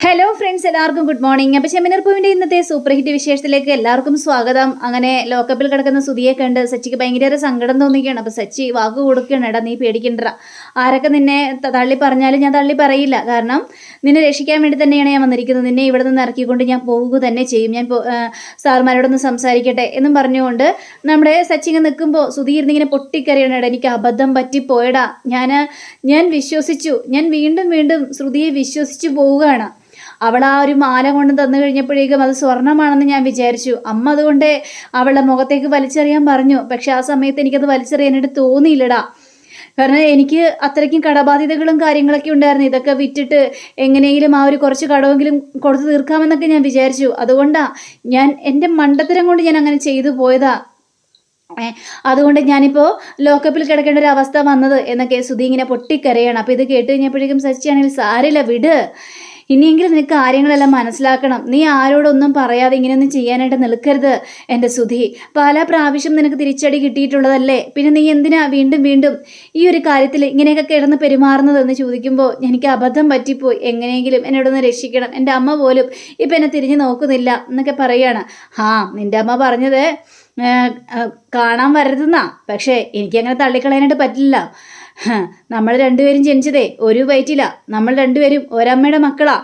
Hello friends, എല്ലാവർക്കും good morning. അപ്പോൾ ചെമ്മനർപ്പൂവിൻ്റെ ഇന്നത്തെ സൂപ്പർ ഹിറ്റ് വിശേഷത്തിലേക്ക് എല്ലാവർക്കും സ്വാഗതം. അങ്ങനെ ലോക്കപ്പിൽ കിടക്കുന്ന സുധിയെ കണ്ട് സച്ചിക്ക് ഭയങ്കര സങ്കടം തോന്നിക്കുകയാണ്. അപ്പോൾ സച്ചി വാക്ക് കൊടുക്കുകയാണ്, എടാ നീ പേടിക്കണ്ട, ആരൊക്കെ നിന്നെ തള്ളി പറഞ്ഞാലും ഞാൻ തള്ളി പറയില്ല, കാരണം നിന്നെ രക്ഷിക്കാൻ വേണ്ടി തന്നെയാണ് ഞാൻ വന്നിരിക്കുന്നത്, നിന്നെ ഇവിടെ നിന്ന് ഇറക്കിക്കൊണ്ട് ഞാൻ പോവുക തന്നെ ചെയ്യും, ഞാൻ സാറുമാരോടൊന്ന് സംസാരിക്കട്ടെ എന്നും പറഞ്ഞുകൊണ്ട് നമ്മുടെ സച്ചിങ്ങ് നിൽക്കുമ്പോൾ സുധി ഇരുന്നിങ്ങനെ പൊട്ടിക്കറിയണം, എടാ എനിക്ക് അബദ്ധം പറ്റിപ്പോയടാ, ഞാൻ വിശ്വസിച്ചു, ഞാൻ വീണ്ടും വീണ്ടും ശ്രുതിയെ വിശ്വസിച്ചു പോവുകയാണ്. അവൾ ആ ഒരു മാല കൊണ്ട് തന്നു കഴിഞ്ഞപ്പോഴേക്കും അത് സ്വർണ്ണമാണെന്ന് ഞാൻ വിചാരിച്ചു. അമ്മ അതുകൊണ്ട് അവളുടെ മുഖത്തേക്ക് വലിച്ചെറിയാൻ പറഞ്ഞു. പക്ഷെ ആ സമയത്ത് എനിക്കത് വലിച്ചെറിയാനായിട്ട് തോന്നിയില്ലടാ, കാരണം എനിക്ക് അത്രയ്ക്കും കടബാധ്യതകളും കാര്യങ്ങളൊക്കെ ഉണ്ടായിരുന്നു. ഇതൊക്കെ വിറ്റിട്ട് എങ്ങനെയെങ്കിലും ആ ഒരു കുറച്ച് കടമെങ്കിലും കൊടുത്ത് തീർക്കാമെന്നൊക്കെ ഞാൻ വിചാരിച്ചു. അതുകൊണ്ടാണ് ഞാൻ എൻ്റെ മണ്ടത്തരം കൊണ്ട് ഞാൻ അങ്ങനെ ചെയ്തു പോയതാ. അതുകൊണ്ട് ഞാനിപ്പോൾ ലോക്കപ്പിൽ കിടക്കേണ്ട ഒരു അവസ്ഥ വന്നത് എന്നൊക്കെ സുധി ഇങ്ങനെ പൊട്ടിക്കരയാണ്. അപ്പോൾ ഇത് കേട്ട് കഴിഞ്ഞപ്പോഴേക്കും സച്ചിയാണെങ്കിൽ സാരില്ല വിട്, ഇനിയെങ്കിലും നിനക്ക് കാര്യങ്ങളെല്ലാം മനസ്സിലാക്കണം, നീ ആരോടൊന്നും പറയാതെ ഇങ്ങനെയൊന്നും ചെയ്യാനായിട്ട് നിൽക്കരുത് എൻ്റെ സുധി, പല പ്രാവശ്യം നിനക്ക് തിരിച്ചടി കിട്ടിയിട്ടുള്ളതല്ലേ, പിന്നെ നീ എന്തിനാ വീണ്ടും വീണ്ടും ഈ ഒരു കാര്യത്തിൽ ഇങ്ങനെയൊക്കെ കിടന്ന് പെരുമാറുന്നതെന്ന് ചോദിക്കുമ്പോൾ എനിക്ക് അബദ്ധം പറ്റിപ്പോയി, എങ്ങനെയെങ്കിലും എന്നോടൊന്ന് രക്ഷിക്കണം, എൻ്റെ അമ്മ പോലും ഇപ്പം എന്നെ തിരിഞ്ഞു നോക്കുന്നില്ല എന്നൊക്കെ പറയുകയാണ്. നിൻ്റെ അമ്മ പറഞ്ഞത് കാണാൻ വരരുതെന്നാ, പക്ഷേ എനിക്കങ്ങനെ തള്ളിക്കളയാനായിട്ട് പറ്റില്ല. നമ്മൾ രണ്ടുപേരും ജനിച്ചതേ ഒരു വയറ്റില്ല, നമ്മൾ രണ്ടുപേരും ഒരമ്മയുടെ മക്കളാ,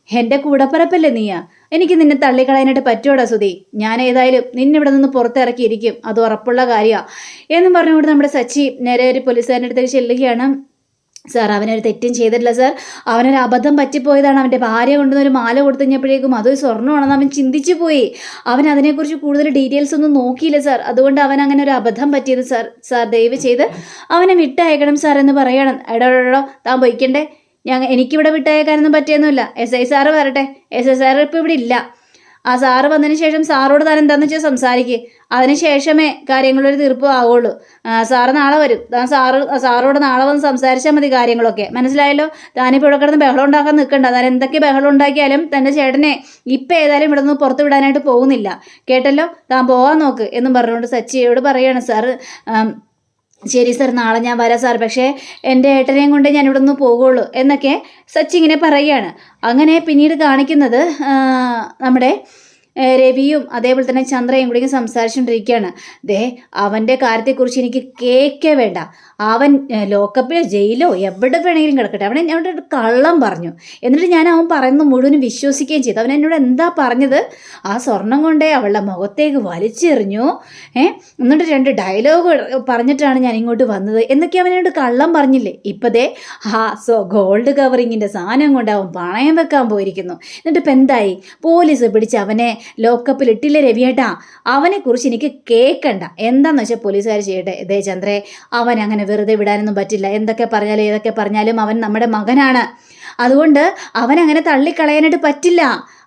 എൻ്റെ കൂടപ്പറപ്പല്ലേ നീയാ, എനിക്ക് നിന്നെ തള്ളിക്കളയാനായിട്ട് പറ്റുമോടാ സുധി, ഞാൻ ഏതായാലും നിന്നിവിടെ നിന്ന് പുറത്തിറക്കിയിരിക്കും, അത് ഉറപ്പുള്ള കാര്യമാണ് എന്നും പറഞ്ഞുകൊണ്ട് നമ്മുടെ സച്ചി നേരെ ഒരു പോലീസുകാരൻ്റെ അടുത്തേക്ക് ചെല്ലുകയാണ്. സാർ, അവനൊരു തെറ്റും ചെയ്തിട്ടില്ല സാർ, അവനൊരു അബദ്ധം പറ്റിപ്പോയതാണ്, അവൻ്റെ ഭാര്യ കൊണ്ടുവന്നൊരു മാല കൊടുത്തു കഴിഞ്ഞപ്പോഴേക്കും അതൊരു സ്വർണ്ണമാണെന്ന് അവൻ ചിന്തിച്ചു പോയി, അവൻ അതിനെക്കുറിച്ച് കൂടുതൽ ഡീറ്റെയിൽസ് ഒന്നും നോക്കിയില്ല സാർ, അതുകൊണ്ട് അവൻ അങ്ങനെ ഒരു അബദ്ധം പറ്റിയത് സാർ ദയവ് ചെയ്ത് അവനെ വിട്ടയക്കണം സാർ എന്ന് പറയണം. എടോ താൻ പോയിക്കണ്ടേ, എനിക്കിവിടെ വിട്ടയക്കാനൊന്നും പറ്റിയൊന്നുമില്ല, SI സാറ് വരട്ടെ, SI സാറ് ഇപ്പോൾ ഇവിടെ ഇല്ല, ആ സാറ് വന്നതിന് ശേഷം സാറോട് താൻ എന്താണെന്ന് വെച്ചാൽ സംസാരിക്കുക, അതിന് ശേഷമേ കാര്യങ്ങളൊരു തീർപ്പ് ആവുള്ളൂ. സാറ് നാളെ വരും, സാറോട് നാളെ വന്ന് സംസാരിച്ചാൽ മതി കാര്യങ്ങളൊക്കെ, മനസ്സിലായല്ലോ. താനിപ്പോൾ ഇവിടെ കിടന്ന് ബഹളം ഉണ്ടാക്കാൻ നിൽക്കണ്ട, താൻ എന്തൊക്കെ ബഹളം ഉണ്ടാക്കിയാലും തൻ്റെ ചേട്ടനെ ഇപ്പം ഏതായാലും ഇവിടെ നിന്ന് പുറത്ത് വിടാനായിട്ട് പോകുന്നില്ല, കേട്ടല്ലോ, താൻ പോകാൻ നോക്ക് എന്നും പറഞ്ഞുകൊണ്ട് സച്ചിയോട് പറയാണ്. സാറ് ശരി സാർ, നാളെ ഞാൻ വരാം സാർ, പക്ഷേ എൻ്റെ ഏട്ടനെയും കൊണ്ട് ഞാൻ ഇവിടെ നിന്ന് പോകുള്ളൂ എന്നൊക്കെ സച്ചി ഇങ്ങനെ പറയുകയാണ്. അങ്ങനെ പിന്നീട് കാണിക്കുന്നത് നമ്മുടെ രവിയും അതേപോലെ തന്നെ ചന്ദ്രയും കൂടി സംസാരിച്ചുകൊണ്ടിരിക്കുകയാണ്. അവൻ്റെ കാര്യത്തെക്കുറിച്ച് എനിക്ക് കേൾക്കേ വേണ്ട, അവൻ ലോക്കപ്പിലോ ജയിലോ എവിടെ വേണമെങ്കിലും കിടക്കട്ടെ, അവൻ എന്നോട് ഒരു കള്ളം പറഞ്ഞു, എന്നിട്ട് ഞാൻ അവൻ പറയുന്നത് മുഴുവനും വിശ്വസിക്കുകയും ചെയ്തു. അവൻ എന്നോട് എന്താ പറഞ്ഞത്, ആ സ്വർണം കൊണ്ടേ അവളുടെ മുഖത്തേക്ക് വലിച്ചെറിഞ്ഞു, എന്നിട്ട് 2 ഡയലോഗ് പറഞ്ഞിട്ടാണ് ഞാൻ ഇങ്ങോട്ട് വന്നത് എന്നൊക്കെ അവനോട് കള്ളം പറഞ്ഞില്ലേ. ഇപ്പതേ ഗോൾഡ് കവറിങ്ങിൻ്റെ സാധനം കൊണ്ട് അവൻ പണയം വെക്കാൻ പോയിരിക്കുന്നു. എന്നിട്ട് ഇപ്പം എന്തായി, പോലീസ് പിടിച്ച് അവനെ ലോക്കപ്പിൽ ഇട്ടില്ലേ രവിയേട്ടാ, അവനെക്കുറിച്ച് എനിക്ക് കേൾക്കണ്ട, എന്താന്ന് വെച്ചാൽ പോലീസുകാർ ചെയ്യട്ടെ. ചന്ദ്രേ, അവൻ അങ്ങനെ വെറുതെ വിടാനൊന്നും പറ്റില്ല, എന്തൊക്കെ പറഞ്ഞാലും ഏതൊക്കെ പറഞ്ഞാലും അവൻ നമ്മുടെ മകനാണ്, അതുകൊണ്ട് അവൻ അങ്ങനെ തള്ളിക്കളയാനായിട്ട് പറ്റില്ല,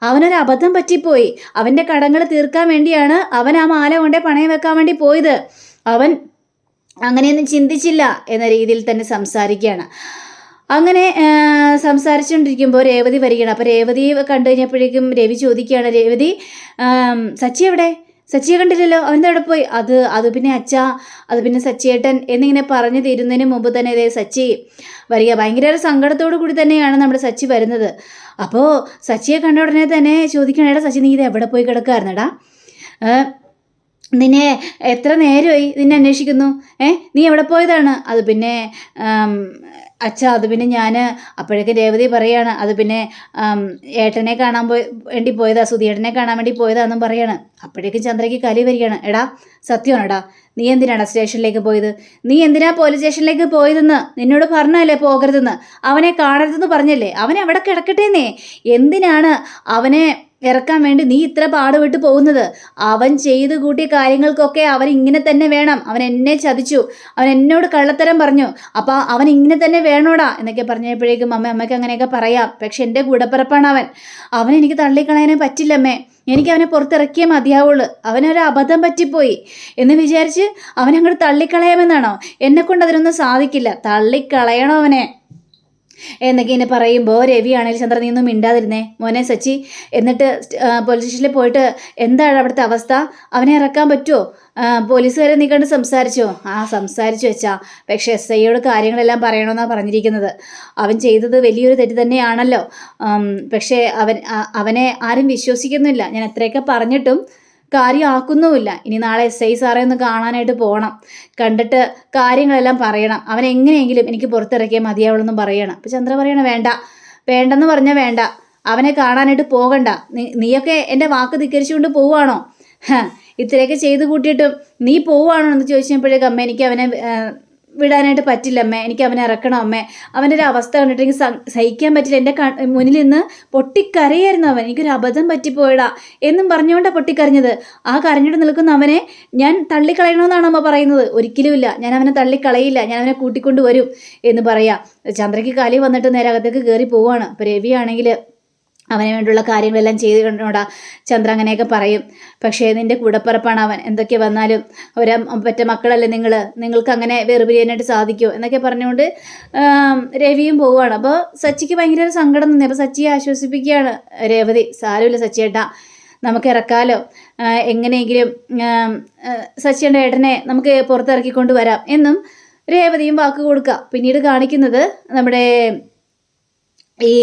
അവനൊരു അബദ്ധം പറ്റിപ്പോയി, അവൻ്റെ കടങ്ങൾ തീർക്കാൻ വേണ്ടിയാണ് അവൻ ആ മാല കൊണ്ടേ പണയം വെക്കാൻ വേണ്ടി പോയത്, അവൻ അങ്ങനെയൊന്നും ചിന്തിച്ചില്ല എന്ന രീതിയിൽ തന്നെ സംസാരിക്കുകയാണ്. അങ്ങനെ സംസാരിച്ചുകൊണ്ടിരിക്കുമ്പോൾ രേവതി വരികയാണ്. അപ്പോൾ രേവതി കണ്ടു കഴിഞ്ഞപ്പോഴേക്കും രവി ചോദിക്കുകയാണ്, രേവതി സച്ചി എവിടെ, സച്ചിയെ കണ്ടില്ലല്ലോ, അവൻ്റെ അവിടെ പോയി, അത് പിന്നെ അച്ഛാ, അത് പിന്നെ സച്ചിയേട്ടൻ എന്നിങ്ങനെ പറഞ്ഞു തീരുന്നതിന് മുമ്പ് തന്നെ സച്ചി വരിക. ഭയങ്കര സങ്കടത്തോടു കൂടി തന്നെയാണ് നമ്മുടെ സച്ചി വരുന്നത്. അപ്പോൾ സച്ചിയെ കണ്ട ഉടനെ തന്നെ ചോദിക്കണേടാ സച്ചി, നീ ഇത് എവിടെ പോയി കിടക്കാറുന്നടാ, നിന്നെ എത്ര നേരമായി നിന്നെ അന്വേഷിക്കുന്നു, നീ എവിടെ പോയതാണ്, അത് പിന്നെ അച്ഛാ, അത് പിന്നെ ഞാൻ, അപ്പോഴേക്കും രേവതി പറയാണ്, അത് പിന്നെ ഏട്ടനെ കാണാൻ വേണ്ടി പോയതാ, സുധിയേട്ടനെ കാണാൻ വേണ്ടി പോയതാണെന്നും പറയാണ്. അപ്പോഴേക്കും ചന്ദ്രയ്ക്ക് കലി വരികയാണ്. എടാ സത്യമാണെടാ, നീ എന്തിനാണ് സ്റ്റേഷനിലേക്ക് പോയത്, നീ എന്തിനാ പോലീസ് സ്റ്റേഷനിലേക്ക് പോയതെന്ന് നിന്നോട് പറഞ്ഞല്ലേ പോകരുതെന്ന്, അവനെ കാണരുതെന്ന് പറഞ്ഞല്ലേ, അവനെ അവിടെ കിടക്കട്ടേന്നേ, എന്തിനാണ് അവനെ ഇറക്കാൻ വേണ്ടി നീ ഇത്ര പാടുപെട്ട് പോകുന്നത്, അവൻ ചെയ്തു കൂട്ടിയ കാര്യങ്ങൾക്കൊക്കെ അവൻ ഇങ്ങനെ തന്നെ വേണം, അവൻ എന്നെ ചതിച്ചു, അവൻ എന്നോട് കള്ളത്തരം പറഞ്ഞു, അപ്പോൾ അവൻ ഇങ്ങനെ തന്നെ വേണോടാ എന്നൊക്കെ പറഞ്ഞപ്പോഴേക്കും അമ്മയ്ക്ക് അങ്ങനെയൊക്കെ പറയാം, പക്ഷെ എൻ്റെ കൂടപ്പിറപ്പാണ് അവൻ എനിക്ക് തള്ളിക്കളയാനേ പറ്റില്ലമ്മേ, എനിക്ക് അവനെ പുറത്തിറക്കിയേ മതിയാവുള്ളൂ, അവനൊരു അബദ്ധം പറ്റിപ്പോയി എന്ന് വിചാരിച്ച് അവനങ്ങോട്ട് തള്ളിക്കളയാമെന്നാണോ, എന്നെക്കൊണ്ട് അതിനൊന്നും സാധിക്കില്ല, തള്ളിക്കളയണോ അവനെ, എന്നൊക്കെ ഇങ്ങനെ പറയുമ്പോൾ രവിയാണെങ്കിൽ ചന്ദ്ര നീ ഒന്നും മിണ്ടാതിരുന്നേ മോനെ സച്ചി. എന്നിട്ട് പോലീസ് സ്റ്റേഷനിൽ പോയിട്ട് എന്താണ് അവിടുത്തെ അവസ്ഥ? അവനെ ഇറക്കാൻ പറ്റുമോ? പോലീസുകാരെ നീ കണ്ട് സംസാരിച്ചോ? സംസാരിച്ചു വെച്ചാ. പക്ഷെ SIയോട് കാര്യങ്ങളെല്ലാം പറയണമെന്നാണ് പറഞ്ഞിരിക്കുന്നത്. അവൻ ചെയ്തത് വലിയൊരു തെറ്റ് തന്നെയാണല്ലോ. പക്ഷേ അവനെ ആരും വിശ്വസിക്കുന്നില്ല. ഞാൻ എത്രയൊക്കെ പറഞ്ഞിട്ടും കാര്യമാക്കുന്നുമില്ല. ഇനി നാളെ SI സാറെ ഒന്ന് കാണാനായിട്ട് പോകണം. കണ്ടിട്ട് കാര്യങ്ങളെല്ലാം പറയണം. അവൻ എങ്ങനെയെങ്കിലും എനിക്ക് പുറത്തിറക്കിയാൽ മതിയാവുള്ളെന്നും പറയണം. അപ്പം ചന്ദ്ര പറയണം വേണ്ടെന്ന് പറഞ്ഞാൽ വേണ്ട. അവനെ കാണാനായിട്ട് പോകണ്ട. നീയൊക്കെ എൻ്റെ വാക്ക് ധിക്കരിച്ചുകൊണ്ട് പോവുകയാണോ? ഇത്രയൊക്കെ ചെയ്ത് കൂട്ടിയിട്ടും നീ പോവുകയാണോ എന്ന് ചോദിച്ചപ്പോഴേക്കും അമ്മ എനിക്ക് അവനെ വിടാനായിട്ട് പറ്റില്ല അമ്മേ. എനിക്ക് അവനെ ഇറക്കണം അമ്മേ. അവൻ്റെ ഒരു അവസ്ഥ കണ്ടിട്ട് എനിക്ക് സഹിക്കാൻ പറ്റില്ല. എൻ്റെ മുന്നിൽ നിന്ന് പൊട്ടിക്കരയായിരുന്നു അവൻ. എനിക്കൊരു അബദ്ധം പറ്റിപ്പോയടാ എന്നും പറഞ്ഞുകൊണ്ടാണ് പൊട്ടിക്കരഞ്ഞത്. ആ കരഞ്ഞിട്ട് നിൽക്കുന്ന അവനെ ഞാൻ തള്ളിക്കളയണമെന്നാണ് അമ്മ പറയുന്നത്. ഒരിക്കലുമില്ല, ഞാൻ അവനെ തള്ളിക്കളയില്ല, ഞാൻ അവനെ കൂട്ടിക്കൊണ്ട് വരും എന്ന് പറയാം. ചന്ദ്രയ്ക്ക് കലി വന്നിട്ട് നേരെ അകത്തേക്ക് കയറി പോവുകയാണ്. അപ്പോൾ രവിയാണെങ്കിൽ അവന് വേണ്ടിയുള്ള കാര്യങ്ങളെല്ലാം ചെയ്ത് കണ്ടോടാ ചന്ദ്ര അങ്ങനെയൊക്കെ പറയും. പക്ഷേ നിൻ്റെ കൂടപ്പിറപ്പാണ് അവൻ. എന്തൊക്കെ വന്നാലും പറ്റ മക്കളല്ലേ നിങ്ങൾക്ക് അങ്ങനെ വേർപിരിയാനായിട്ട് സാധിക്കുമോ എന്നൊക്കെ പറഞ്ഞുകൊണ്ട് രവിയും പോവുകയാണ്. അപ്പോൾ സച്ചിക്ക് ഭയങ്കര സങ്കടം തോന്നി. അപ്പോൾ സച്ചിയെ ആശ്വസിപ്പിക്കുകയാണ് രേവതി. സാരമില്ല സച്ചിയേട്ടാ, നമുക്ക് ഇറക്കാലോ. എങ്ങനെയെങ്കിലും സച്ചിയുടെ ഏട്ടനെ നമുക്ക് പുറത്തിറക്കിക്കൊണ്ട് വരാം എന്നും രേവതിയും വാക്ക് കൊടുക്കുക. പിന്നീട് കാണിക്കുന്നത് നമ്മുടെ ഈ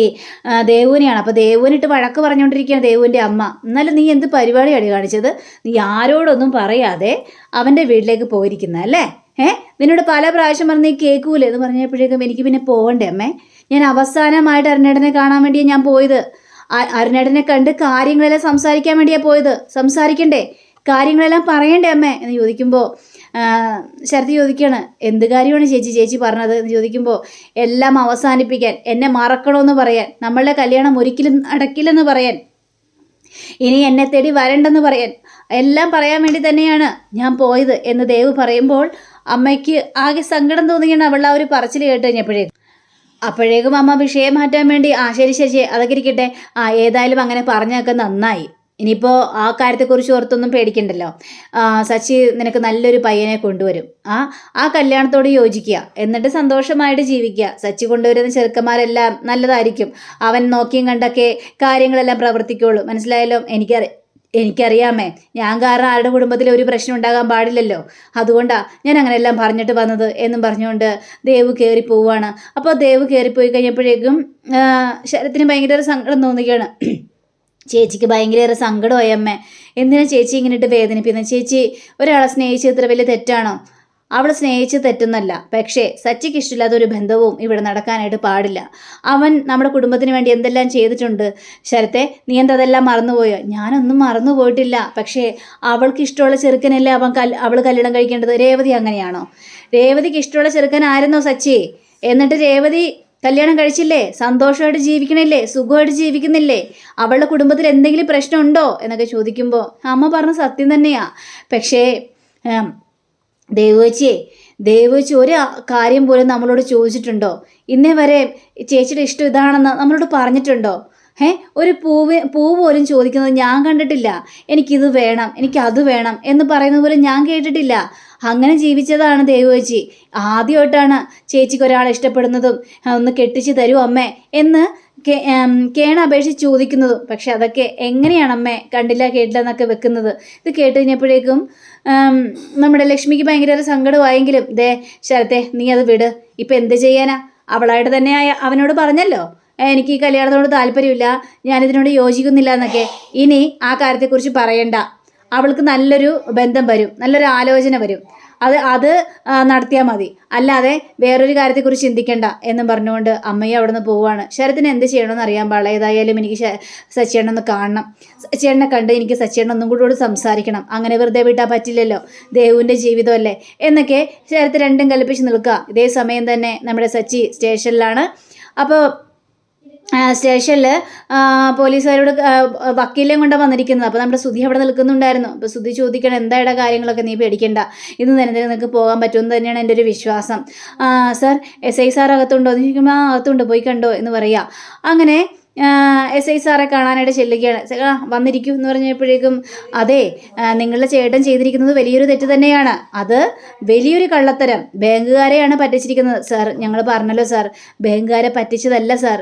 ദേവുവിനെയാണ്. അപ്പോൾ ദേവുവിനിട്ട് വഴക്ക് പറഞ്ഞുകൊണ്ടിരിക്കുകയാണ് ദേവുവിൻ്റെ അമ്മ. എന്നാലും നീ എന്ത് പരിപാടിയാണ് കാണിച്ചത്? നീ ആരോടൊന്നും പറയാതെ അവൻ്റെ വീട്ടിലേക്ക് പോയിരിക്കുന്നത് അല്ലേ? നിന്നോട് പല പ്രാവശ്യം പറഞ്ഞ് നീ കേൾക്കൂലേ എന്ന് പറഞ്ഞപ്പോഴേക്കും എനിക്ക് പിന്നെ പോകണ്ടേ അമ്മേ? ഞാൻ അവസാനമായിട്ട് അരുണേട്ടനെ കാണാൻ വേണ്ടിയാണ് ഞാൻ പോയത്. അരുണേട്ടനെ കണ്ട് കാര്യങ്ങളെല്ലാം സംസാരിക്കാൻ വേണ്ടിയാണ് പോയത്. സംസാരിക്കണ്ടേ? കാര്യങ്ങളെല്ലാം പറയണ്ടേ അമ്മേ എന്ന് ചോദിക്കുമ്പോൾ ശരത്ത് ചോദിക്കുകയാണ്, എന്ത് കാര്യമാണ് ചേച്ചി പറഞ്ഞത് എന്ന് ചോദിക്കുമ്പോൾ എല്ലാം അവസാനിപ്പിക്കാൻ, എന്നെ മറക്കണമെന്ന് പറയാൻ, നമ്മളുടെ കല്യാണം ഒരിക്കലും നടക്കില്ലെന്ന് പറയാൻ, ഇനി എന്നെ തേടി വരണ്ടെന്ന് പറയാൻ, എല്ലാം പറയാൻ വേണ്ടി തന്നെയാണ് ഞാൻ പോയത് എന്ന് ദേവ് പറയുമ്പോൾ അമ്മയ്ക്ക് ആകെ സങ്കടം തോന്നുകയാണ് അവളുടെ ആ ഒരു പറച്ചിൽ കേട്ട് അപ്പോഴേക്കും അമ്മ വിഷയം മാറ്റാൻ വേണ്ടി ശരി അതൊക്കെ ഇരിക്കട്ടെ, ഏതായാലും അങ്ങനെ പറഞ്ഞൊക്കെ നന്നായി. ഇനിയിപ്പോൾ ആ കാര്യത്തെക്കുറിച്ച് ഓർത്തൊന്നും പേടിക്കണ്ടല്ലോ. സച്ചി നിനക്ക് നല്ലൊരു പയ്യനെ കൊണ്ടുവരും. ആ കല്യാണത്തോട് യോജിക്കുക, എന്നിട്ട് സന്തോഷമായിട്ട് ജീവിക്കുക. സച്ചി കൊണ്ടുവരുന്ന ചെറുക്കന്മാരെല്ലാം നല്ലതായിരിക്കും. അവൻ നോക്കിയും കണ്ടൊക്കെ കാര്യങ്ങളെല്ലാം പ്രവർത്തിക്കുള്ളൂ. മനസ്സിലായല്ലോ? എനിക്കറിയാമേ, ഞാൻ കാരണം ആരുടെ കുടുംബത്തിൽ ഒരു പ്രശ്നം ഉണ്ടാകാൻ പാടില്ലല്ലോ. അതുകൊണ്ടാണ് ഞാൻ അങ്ങനെയെല്ലാം പറഞ്ഞിട്ട് വന്നത് എന്നും പറഞ്ഞുകൊണ്ട് ദേവ് കയറി പോവുകയാണ്. അപ്പോൾ ദേവ് കയറിപ്പോയി കഴിഞ്ഞപ്പോഴേക്കും ശരത്തിന് ഭയങ്കര സങ്കടം തോന്നുകയാണ്. ചേച്ചിക്ക് ഭയങ്കര സങ്കടമായി അമ്മേ. എന്തിനാ ചേച്ചി ഇങ്ങനെ ഇട്ട് വേദനിപ്പിക്കുന്നത്? ചേച്ചി ഒരാളെ സ്നേഹിച്ച് ഇത്ര വലിയ തെറ്റാണോ? അവളെ സ്നേഹിച്ച് തെറ്റുന്നല്ല, പക്ഷേ സച്ചിക്ക് ഇഷ്ടമില്ലാത്തൊരു ബന്ധവും ഇവിടെ നടക്കാനായിട്ട് പാടില്ല. അവൻ നമ്മുടെ കുടുംബത്തിന് വേണ്ടി എന്തെല്ലാം ചെയ്തിട്ടുണ്ട്. ശരത്തെ, നീ എന്തതെല്ലാം മറന്നുപോയോ? ഞാനൊന്നും മറന്നുപോയിട്ടില്ല. പക്ഷേ അവൾക്ക് ഇഷ്ടമുള്ള ചെറുക്കനല്ലേ അവൾ കല്യാണം കഴിക്കേണ്ടത്. രേവതി അങ്ങനെയാണോ? രേവതിക്ക് ഇഷ്ടമുള്ള ചെറുക്കൻ ആയിരുന്നോ സച്ചി? എന്നിട്ട് രേവതി കല്യാണം കഴിച്ചില്ലേ? സന്തോഷമായിട്ട് ജീവിക്കണില്ലേ? സുഖമായിട്ട് ജീവിക്കുന്നില്ലേ? അവളുടെ കുടുംബത്തിൽ എന്തെങ്കിലും പ്രശ്നമുണ്ടോ എന്നൊക്കെ ചോദിക്കുമ്പോൾ അമ്മ പറഞ്ഞ സത്യം തന്നെയാ. പക്ഷേ ദേവുവച്ചി ഒരു കാര്യം പോലും നമ്മളോട് ചോദിച്ചിട്ടുണ്ടോ? ഇന്നേ വരെ ചേച്ചിയുടെ ഇഷ്ടം ഇതാണെന്ന് നമ്മളോട് പറഞ്ഞിട്ടുണ്ടോ? ഒരു പൂ പോലും ചോദിക്കുന്നത് ഞാൻ കണ്ടിട്ടില്ല. എനിക്കിത് വേണം, എനിക്കത് വേണം എന്ന് പറയുന്നത് പോലും ഞാൻ കേട്ടിട്ടില്ല. അങ്ങനെ ജീവിച്ചതാണ് ദേവുവച്ചി. ആദ്യമായിട്ടാണ് ചേച്ചിക്ക് ഒരാളെ ഇഷ്ടപ്പെടുന്നതും ഒന്ന് കെട്ടിച്ച് തരൂ അമ്മേ എന്ന് കേണ അപേക്ഷിച്ച് ചോദിക്കുന്നതും. പക്ഷെ അതൊക്കെ എങ്ങനെയാണ് അമ്മേ കണ്ടില്ല കേട്ടില്ല എന്നൊക്കെ വെക്കുന്നത്? ഇത് കേട്ട് കഴിഞ്ഞപ്പോഴേക്കും നമ്മുടെ ലക്ഷ്മിക്ക് ഭയങ്കര സങ്കടമായെങ്കിലും ശരത്തെ നീ അത് വിട്. ഇപ്പം എന്ത് ചെയ്യാനാ? അവളായിട്ട് തന്നെ അവനോട് പറഞ്ഞല്ലോ, എനിക്ക് ഈ കല്യാണത്തോട് താല്പര്യമില്ല, ഞാനിതിനോട് യോജിക്കുന്നില്ല എന്നൊക്കെ. ഇനി ആ കാര്യത്തെക്കുറിച്ച് പറയണ്ട. അവൾക്ക് നല്ലൊരു ബന്ധം വരും, നല്ലൊരു ആലോചന വരും, അത് നടത്തിയാൽ മതി, അല്ലാതെ വേറൊരു കാര്യത്തെക്കുറിച്ച് ചിന്തിക്കണ്ട എന്നും പറഞ്ഞുകൊണ്ട് അമ്മയെ അവിടെ നിന്ന് പോവുകയാണ്. ശരത്തിന് എന്ത് ചെയ്യണമെന്ന് അറിയാൻ പാടില്ല. ഏതായാലും എനിക്ക് സച്ചിയേട്ടനൊന്ന് കാണണം, സച്ചിയേട്ടനെ കണ്ട് എനിക്ക് സച്ചിയേട്ടൻ ഒന്നും കൂടി സംസാരിക്കണം. അങ്ങനെ വെറുതെ വിട്ടാൽ പറ്റില്ലല്ലോ, ദേവുവിൻ്റെ ജീവിതമല്ലേ എന്നൊക്കെ ശരത്ത് രണ്ടും കൽപ്പിച്ച് നിൽക്കുക. ഇതേ സമയം തന്നെ നമ്മുടെ സച്ചി സ്റ്റേഷനിലാണ്. അപ്പോൾ സ്റ്റേഷനിൽ പോലീസുകാരോട് വക്കീലേയും കൊണ്ടാണ് വന്നിരിക്കുന്നത്. അപ്പോൾ നമ്മുടെ സുധി അവിടെ നിൽക്കുന്നുണ്ടായിരുന്നു. അപ്പോൾ സുധി ചോദിക്കണം, എന്തായുടെ കാര്യങ്ങളൊക്കെ നീ പേടിക്കണ്ട, ഇന്ന് തന്നെ നിനക്ക് പോകാൻ പറ്റുമെന്ന് തന്നെയാണ് എൻ്റെ ഒരു വിശ്വാസം. സാർ SI സാർ അകത്തുണ്ടോ എന്ന് ചോദിക്കുമ്പോൾ അകത്തുണ്ട്, പോയി കണ്ടോ എന്ന് പറയുക. അങ്ങനെ SI സാറെ കാണാനായിട്ട് ചെല്ലുകയാണ്. വന്നിരിക്കൂ എന്ന് പറഞ്ഞപ്പോഴേക്കും അതെ, നിങ്ങളുടെ ചേട്ടൻ ചെയ്തിരിക്കുന്നത് വലിയൊരു തെറ്റ് തന്നെയാണ്. അത് വലിയൊരു കള്ളത്തരം. ബാങ്കുകാരെയാണ് പറ്റിച്ചിരിക്കുന്നത് സാർ. ഞങ്ങൾ പറഞ്ഞല്ലോ സാർ, ബാങ്കുകാരെ പറ്റിച്ചതല്ല സാർ.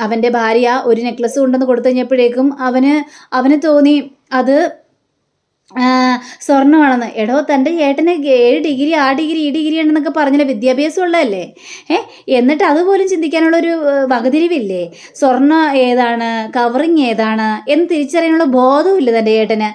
അവൻ്റെ ഭാര്യ ഒരു നെക്ലസ് കൊണ്ടുവന്ന് കൊടുത്തു കഴിഞ്ഞപ്പോഴേക്കും അവന് തോന്നി അത് സ്വർണ്ണമാണെന്ന്. എടോ, തൻ്റെ ചേട്ടന് 7 ഡിഗ്രി ആ ഡിഗ്രി ഈ ഡിഗ്രി ഉണ്ടെന്നൊക്കെ പറഞ്ഞില്ല, വിദ്യാഭ്യാസം ഉള്ളതല്ലേ? എന്നിട്ട് അതുപോലും ചിന്തിക്കാനുള്ളൊരു വകതിരിവില്ലേ? സ്വർണ്ണം ഏതാണ്, കവറിങ് ഏതാണ് എന്ന് തിരിച്ചറിയാനുള്ള ബോധവുമില്ല തൻ്റെ ചേട്ടന്.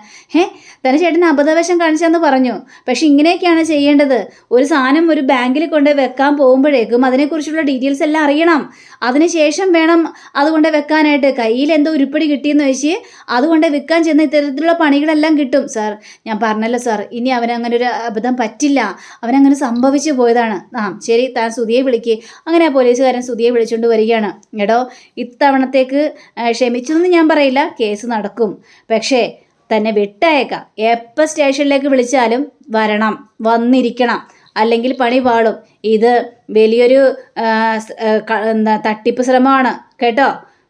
തൻ്റെ ചേട്ടന് അബദ്ധവശം കാണിച്ചെന്ന് പറഞ്ഞു. പക്ഷെ ഇങ്ങനെയൊക്കെയാണ് ചെയ്യേണ്ടത്. ഒരു സാധനം ഒരു ബാങ്കിൽ കൊണ്ട് വെക്കാൻ പോകുമ്പോഴേക്കും അതിനെക്കുറിച്ചുള്ള ഡീറ്റെയിൽസ് എല്ലാം അറിയണം. അതിനുശേഷം വേണം അതുകൊണ്ട് വെക്കാനായിട്ട്. കയ്യിൽ എന്തോ ഉരുപ്പടി കിട്ടിയെന്ന് വെച്ച് അതുകൊണ്ട് വിൽക്കാൻ ചെന്ന് ഇത്തരത്തിലുള്ള പണികളെല്ലാം കിട്ടും. സാർ, ഞാൻ പറഞ്ഞല്ലോ സാർ, ഇനി അവനങ്ങനെ ഒരു അബദ്ധം പറ്റില്ല. അവനങ്ങനെ സംഭവിച്ചു പോയതാണ്. ശരി, താൻ സുധിയെ വിളിക്ക്. അങ്ങനെ ആ പോലീസുകാരൻ സുധിയെ വിളിച്ചുകൊണ്ട് വരികയാണ്. എടോ, ഇത്തവണത്തേക്ക് ക്ഷമിച്ചെന്ന് ഞാൻ പറയില്ല, കേസ് നടക്കും. പക്ഷേ തന്നെ വിട്ടയക്കാം. എപ്പോൾ സ്റ്റേഷനിലേക്ക് വിളിച്ചാലും വന്നിരിക്കണം, അല്ലെങ്കിൽ പണി പാടും. ഇത് വലിയൊരു തട്ടിപ്പ് ശ്രമമാണ് കേട്ടോ.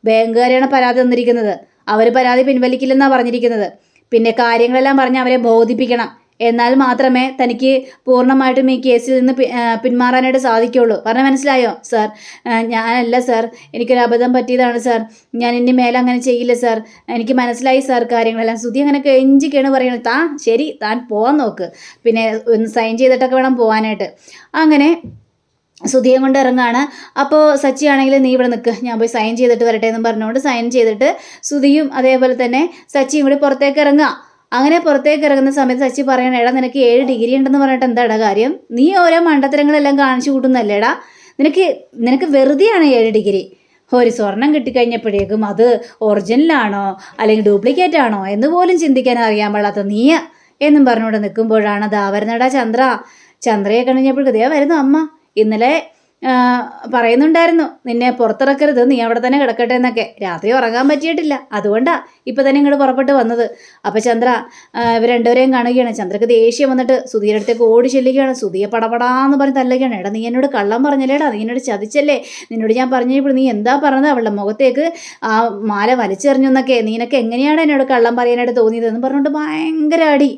ബാങ്കുകാരെയാണ് പരാതി തന്നിരിക്കുന്നത്. അവർ പരാതി പിൻവലിക്കില്ലെന്നാണ് പറഞ്ഞിരിക്കുന്നത്. പിന്നെ കാര്യങ്ങളെല്ലാം പറഞ്ഞ് അവരെ ബോധിപ്പിക്കണം. എന്നാൽ മാത്രമേ തനിക്ക് പൂർണ്ണമായിട്ടും ഈ കേസിൽ നിന്ന് പിന്മാറാനായിട്ട് സാധിക്കുള്ളൂ. പറഞ്ഞാൽ മനസ്സിലായോ സാർ? ഞാനല്ല സാർ, എനിക്കൊരു അബദ്ധം പറ്റിയതാണ് സാർ. ഞാൻ ഇനി മേലെ അങ്ങനെ ചെയ്യില്ല സാർ. എനിക്ക് മനസ്സിലായി സാർ കാര്യങ്ങളെല്ലാം. സുധി അങ്ങനെ കെഞ്ചിക്കാണ് പറയുന്നത്. ശരി, താൻ പോകാൻ നോക്ക്. പിന്നെ ഒന്ന് സൈൻ ചെയ്തിട്ടൊക്കെ വേണം പോകാനായിട്ട്. അങ്ങനെ സുധിയെ കൊണ്ട് ഇറങ്ങാണ്. അപ്പോൾ സച്ചി ആണെങ്കിൽ നീ ഇവിടെ നിൽക്ക്, ഞാൻ പോയി സൈൻ ചെയ്തിട്ട് വരട്ടെ എന്ന് പറഞ്ഞുകൊണ്ട് സൈൻ ചെയ്തിട്ട് സുധിയും അതേപോലെ തന്നെ സച്ചിയും കൂടി പുറത്തേക്ക് ഇറങ്ങുക. അങ്ങനെ പുറത്തേക്ക് ഇറങ്ങുന്ന സമയത്ത് സച്ചി പറയണം, എടാ നിനക്ക് 7 ഡിഗ്രി ഉണ്ടെന്ന് പറഞ്ഞിട്ട് എന്താടാ കാര്യം? നീ ഓരോ മണ്ടത്തരങ്ങളെല്ലാം കാണിച്ചു കൂട്ടുന്നല്ലേടാ. നിനക്ക് വെറുതെയാണ് 7 ഡിഗ്രി. ഒരു സ്വർണം കിട്ടിക്കഴിഞ്ഞപ്പോഴേക്കും അത് ഒറിജിനലാണോ അല്ലെങ്കിൽ ഡ്യൂപ്ലിക്കേറ്റ് ആണോ എന്ന് പോലും ചിന്തിക്കാൻ അറിയാൻ പാടാത്ത നീ എന്നും പറഞ്ഞുകൊണ്ട് നിൽക്കുമ്പോഴാണ് ദാ വരുന്നടാ ചന്ദ്രയെ കഴിഞ്ഞപ്പോഴേക്കും ദേ വരുന്നു അമ്മ. ഇന്നലെ പറയുന്നുണ്ടായിരുന്നു നിന്നെ പുറത്തിറക്കരുത്, നീ അവിടെ തന്നെ കിടക്കട്ടെ എന്നൊക്കെ. രാത്രി ഉറങ്ങാൻ പറ്റിയിട്ടില്ല, അതുകൊണ്ടാണ് ഇപ്പം തന്നെ ഇങ്ങോട്ട് പുറപ്പെട്ട് വന്നത്. അപ്പം ചന്ദ്ര ഇവർ രണ്ടുപേരെയും കാണുകയാണ്. ചന്ദ്രക്ക് ദേഷ്യം വന്നിട്ട് സുധിയുടെ അടുത്തേക്ക് ഓടി ചെല്ലുകയാണ്. സുധിയെ പടപടാന്ന് പറഞ്ഞ് തല്ലുകയാണ്. എടാ, നീ എന്നോട് കള്ളം പറഞ്ഞല്ലേടാ, നീ എന്നോട് ചതിച്ചല്ലേ, നിന്നോട് ഞാൻ പറഞ്ഞപ്പോൾ നീ എന്താ പറഞ്ഞത്? അവളുടെ മുഖത്തേക്ക് ആ മാല വലിച്ചെറിഞ്ഞു എന്നൊക്കെ. നീനൊക്കെ എങ്ങനെയാണ് എന്നോട് കള്ളം പറയാനായിട്ട് തോന്നിയതെന്ന് പറഞ്ഞുകൊണ്ട് ഭയങ്കര അടി.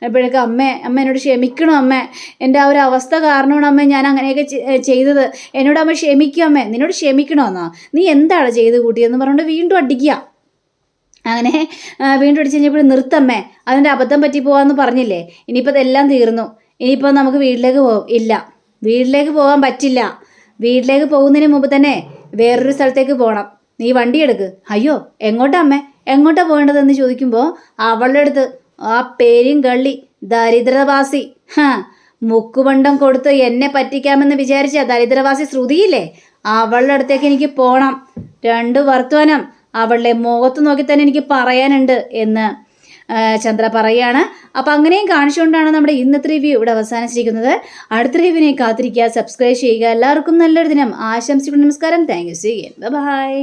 അപ്പോഴേക്കും അമ്മ എന്നോട് ക്ഷമിക്കണം അമ്മേ, എൻ്റെ ആ ഒരു അവസ്ഥ കാരണമാണ് അമ്മ ഞാൻ അങ്ങനെയൊക്കെ ചെയ്തത്. എന്നോട് അമ്മ ക്ഷമിക്കും അമ്മേ. നിന്നോട് ക്ഷമിക്കണമെന്നോ? നീ എന്താണ് ചെയ്ത് കൂട്ടിയെന്ന് പറഞ്ഞുകൊണ്ട് വീണ്ടും അടിക്കുക. അങ്ങനെ വീണ്ടും അടിച്ച് കഴിഞ്ഞപ്പോൾ നിർത്തമ്മേ, അതിൻ്റെ അബദ്ധം പറ്റി പോകാമെന്ന് പറഞ്ഞില്ലേ, ഇനിയിപ്പോൾ അതെല്ലാം തീർന്നു. ഇനിയിപ്പോൾ നമുക്ക് വീട്ടിലേക്ക് പോകും. ഇല്ല, വീട്ടിലേക്ക് പോകാൻ പറ്റില്ല. വീട്ടിലേക്ക് പോകുന്നതിന് മുമ്പ് തന്നെ വേറൊരു സ്ഥലത്തേക്ക് പോകണം. നീ വണ്ടി എടുക്ക്. അയ്യോ, എങ്ങോട്ടാ അമ്മേ, എങ്ങോട്ടാ പോകേണ്ടതെന്ന് ചോദിക്കുമ്പോൾ അവളുടെ അടുത്ത് ആ പേരും കള്ളി ദരിദ്രവാസി മുക്കുപണ്ടം കൊടുത്ത് എന്നെ പറ്റിക്കാമെന്ന് വിചാരിച്ച ദരിദ്രവാസി ശ്രുതിയില്ലേ, അവളുടെ അടുത്തേക്ക് എനിക്ക് പോകണം. 2 വർത്തമാനം അവളുടെ മുഖത്ത് നോക്കി തന്നെ എനിക്ക് പറയാനുണ്ട് എന്ന് ചന്ദ്ര പറയാണ്. അപ്പം അങ്ങനെയും കാണിച്ചുകൊണ്ടാണ് നമ്മുടെ ഇന്നത്തെ റിവ്യൂ ഇവിടെ അവസാനിച്ചിരിക്കുന്നത്. അടുത്ത റിവ്യൂവിനെ കാത്തിരിക്കുക, സബ്സ്ക്രൈബ് ചെയ്യുക. എല്ലാവർക്കും നല്ലൊരു ദിനം ആശംസിക്കുന്നു. നമസ്കാരം. Thank you. See you. By.